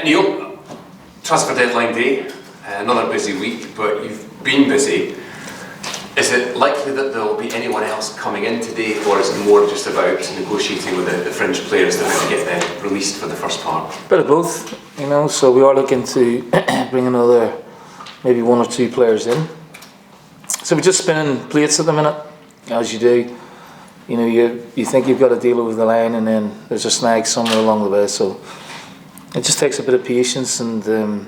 Neil, transfer deadline day, another busy week, but you've been busy. Is it likely that there will be anyone else coming in today, or is it more just about negotiating with the fringe players that maybe get then released for the first part? Bit of both, so we are looking to bring another, maybe one or two players in. So we're just spinning plates at the minute, as you do. You think you've got a deal over the line, and then there's a snag somewhere along the way, so it just takes a bit of patience, and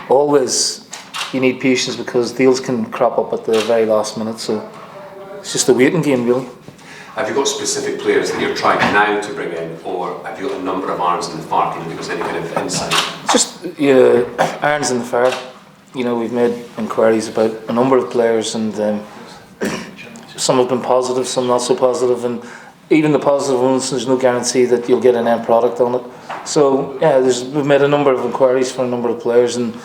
always you need patience because deals can crop up at the very last minute, so it's just a waiting game really. Have you got specific players that you're trying now to bring in, or have you got a number of irons in the fire? Can you give us any kind of insight? Just irons in the fire. We've made inquiries about a number of players, and some have been positive, some not so positive, and even the positive ones, there's no guarantee that you'll get an end product on it. So yeah, we've made a number of inquiries for a number of players, and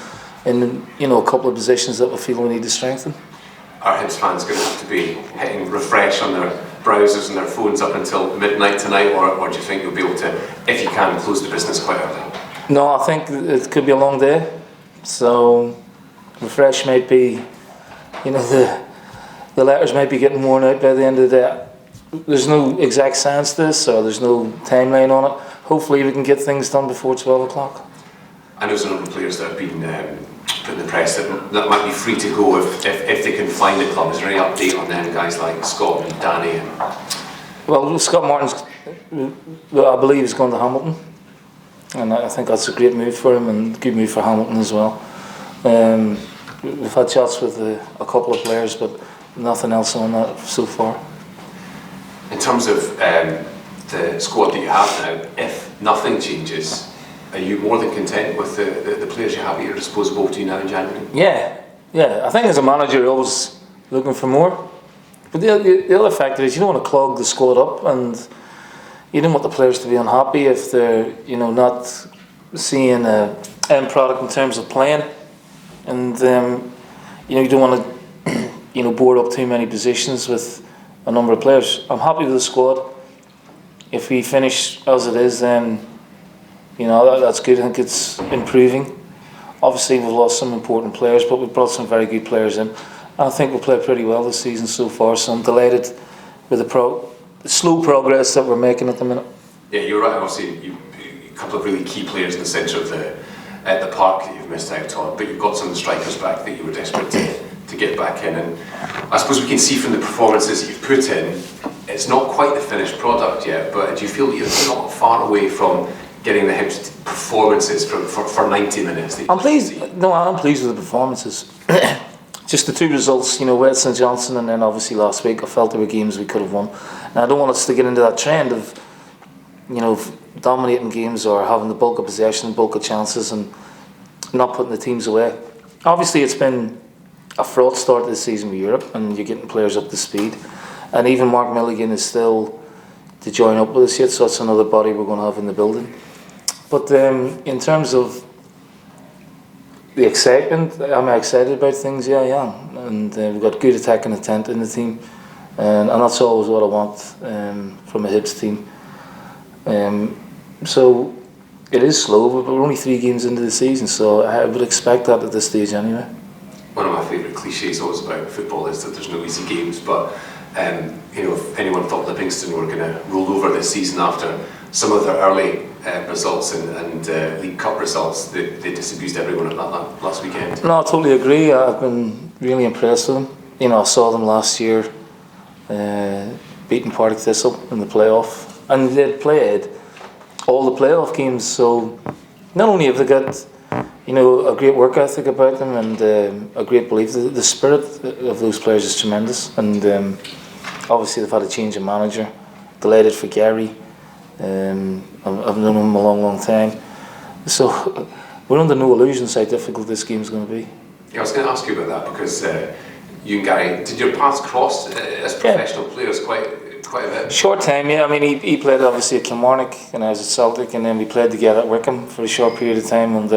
in a couple of positions that we feel we need to strengthen. Are Hibs fans going to have to be hitting refresh on their browsers and their phones up until midnight tonight, or do you think you'll be able to, if you can, close the business quite early? No, I think it could be a long day, so refresh might be, the letters might be getting worn out by the end of the day. There's no exact science to this, so there's no timeline on it. Hopefully we can get things done before 12 o'clock. I know there's a number of players that have been put in the press that might be free to go if they can find a club. Is there any update on them, guys like Scott and Danny? Well, Scott Martin's, I believe, is going to Hamilton, and I think that's a great move for him and a good move for Hamilton as well. We've had chats with a couple of players, but nothing else on that so far. In terms of the squad that you have now, if nothing changes, are you more than content with the players you have at your disposal to you now in January? Yeah. I think as a manager, you're always looking for more. But the other factor is you don't want to clog the squad up, and you don't want the players to be unhappy if they're not seeing an end product in terms of playing, and you don't want to board up too many positions with a number of players. I'm happy with the squad. If we finish as it is, then that's good. I think it's improving. Obviously we've lost some important players, but we've brought some very good players in. I think we'll play pretty well this season so far, so I'm delighted with the slow progress that we're making at the minute. Yeah, you're right. Obviously a couple of really key players in the centre of the park that you've missed out on, but you've got some of the strikers back that you were desperate to get back in, and I suppose we can see from the performances that you've put in, it's not quite the finished product yet, but do you feel that you're not far away from getting the Hibs performances for 90 minutes? I'm pleased. No, I'm pleased with the performances. Just the two results, with St Johnstone, and then obviously last week, I felt there were games we could have won. Now I don't want us to get into that trend of, dominating games or having the bulk of possession, bulk of chances, and not putting the teams away. Obviously, it's been a fraught start this season with Europe, and you're getting players up to speed. And even Mark Milligan is still to join up with us yet, so that's another body we're going to have in the building. But in terms of the excitement, am I excited about things? Yeah, I am. And we've got good attacking intent in the team, and that's always what I want from a Hibs team. So it is slow, but we're only 3 games into the season, so I would expect that at this stage anyway. One of my favourite cliches always about football is that there's no easy games, but if anyone thought Livingston were going to roll over this season after some of their early results and League Cup results, they disabused everyone of that last weekend. No, I totally agree. I've been really impressed with them. I saw them last year beating Partick Thistle in the playoff, and they'd played all the playoff games, so not only have they got a great work ethic about them and a great belief, the spirit of those players is tremendous, and obviously they've had a change of manager. Delighted for Gary. I've known him a long time, so we're under no illusions how difficult this game is going to be. Yeah, I was going to ask you about that because you and Gary, did your paths cross as professional players quite a bit? Short time, yeah. I mean, he played obviously at Kilmarnock and I was at Celtic, and then we played together at Wickham for a short period of time on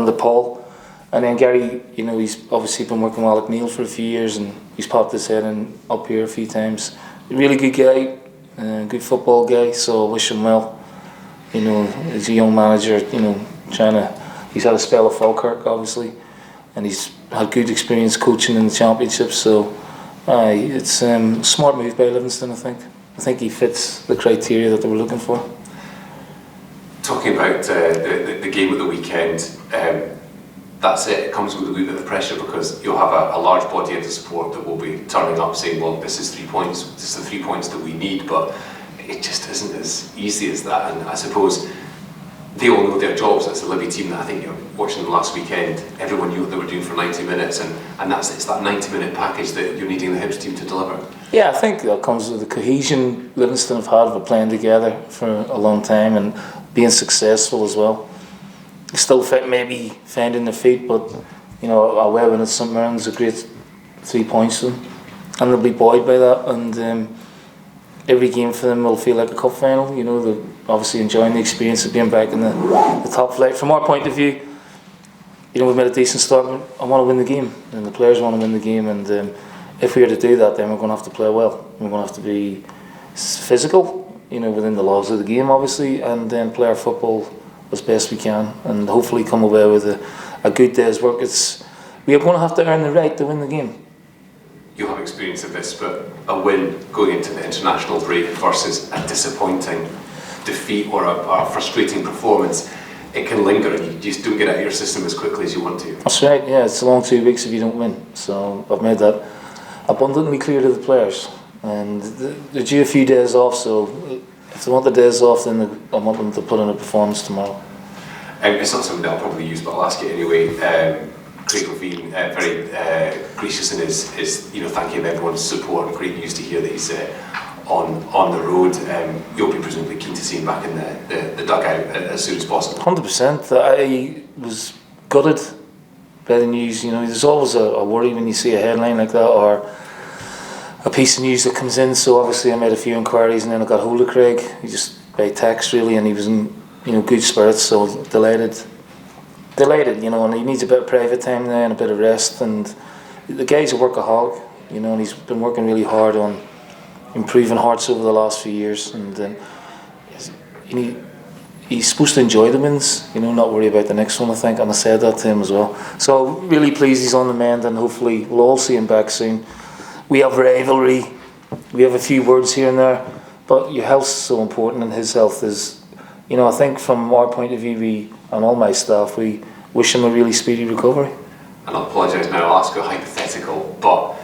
the Paul. And then Gary, he's obviously been working with Alec Neil for a few years, and he's popped his head in up here a few times. A really good guy, good football guy, so I wish him well. As a young manager, He's had a spell of Falkirk, obviously, and he's had good experience coaching in the Championship. So it's a smart move by Livingston. I think he fits the criteria that they were looking for. Talking about the game at the weekend, that's it. It comes with a wee bit of pressure because you'll have a large body of the support that will be turning up saying, well, this is 3 points, this is the 3 points that we need, but it just isn't as easy as that. And I suppose they all know their jobs. It's a Libby team that I think you're watching them last weekend. Everyone knew what they were doing for 90 minutes, and it's that 90-minute package that you're needing the Hibs team to deliver. Yeah, I think that comes with the cohesion Livingston have had of playing together for a long time and being successful as well. Still maybe finding their feet, but you know, a Webben at St Mirren's a great 3 points to them, and they'll be buoyed by that. And every game for them will feel like a cup final. You know, they're obviously enjoying the experience of being back in the top flight. From our point of view, you know, we've made a decent start. I want to win the game, and the players want to win the game. And if we are to do that, then we're going to have to play well. We're going to have to be physical, you know, within the laws of the game, obviously, and then play our football as best we can, and hopefully come away with a good day's work. We are going to have to earn the right to win the game. You have experience of this, but a win going into the international break versus a disappointing defeat or a frustrating performance, it can linger and you just don't get out of your system as quickly as you want to. That's right, yeah, it's a long 2 weeks if you don't win. So I've made that abundantly clear to the players, and they're due a few days off, so if they want the days off, then I want them to put in a performance tomorrow. It's not something that I'll probably use, but I'll ask it anyway. Craig Levine, very gracious in his thanking everyone's support, and great news to hear that he's on the road. You'll be presumably keen to see him back in the dugout as soon as possible. 100%. I was gutted by the news. You know, there's always a worry when you see a headline like that or a piece of news that comes in. So obviously I made a few inquiries, and then I got hold of Craig. He just by text really, and he was in good spirits. So delighted, you know, and he needs a bit of private time there and a bit of rest. And the guy's a workaholic, you know, and he's been working really hard on improving Hearts over the last few years. And he's supposed to enjoy the wins, you know, not worry about the next one, I think. And I said that to him as well. So really pleased he's on the mend, and hopefully we'll all see him back soon. We have rivalry, we have a few words here and there, but your health's so important, and his health is, you know, I think from our point of view, and all my staff, we wish him a really speedy recovery. And I'll apologise now, I'll ask you a hypothetical, but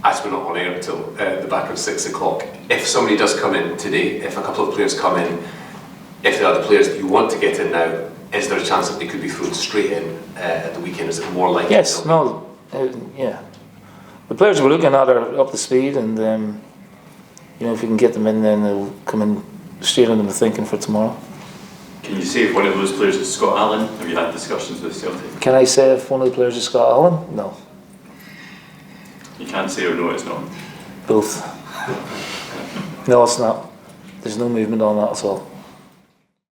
as we're not on air until the back of 6 o'clock, if somebody does come in today, if a couple of players come in, if they are the players that you want to get in now, is there a chance that they could be thrown straight in at the weekend? Is it more likely? Yes, no, yeah. The players we're looking at are up to speed, and you know, if we can get them in, then they'll come in straight into the thinking for tomorrow. Can you say if one of those players is Scott Allen? Have you had discussions with Celtic? Can I say if one of the players is Scott Allen? No. You can't say or no, it's not? Both. No, it's not. There's no movement on that at all.